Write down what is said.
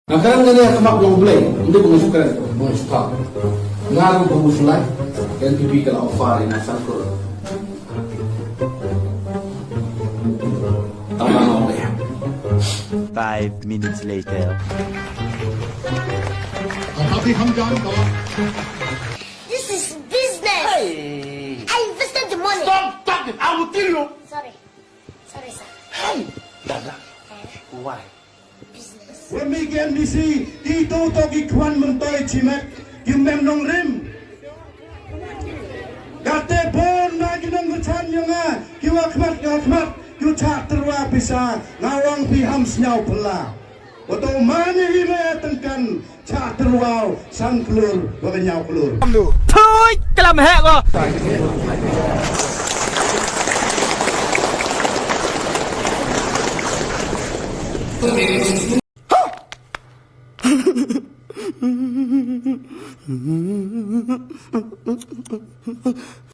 Nah, karena ganyan kamak ng blay, hindi ko masuka ito, mga suka. Nga kong pamusulay, kaya pipika na ofari na sangkul. Tama nga ako yan. 5 minutes later. This is business. Hey! I invested the money. Stop talking! I will kill you! Sorry. Sorry, sir. Hey! Dada, why? Business. Wemigen misi dito to gikwan mentoy cimet gimem nong rim. Gate pon na ginong ngecan nga kiwakmat yu cak terwa bisa ngawang piham senyau pela. Wato mani hime tengkan cak terwau sang kelur wagenyau kelur. Thôi, cái làm hẹ rồi.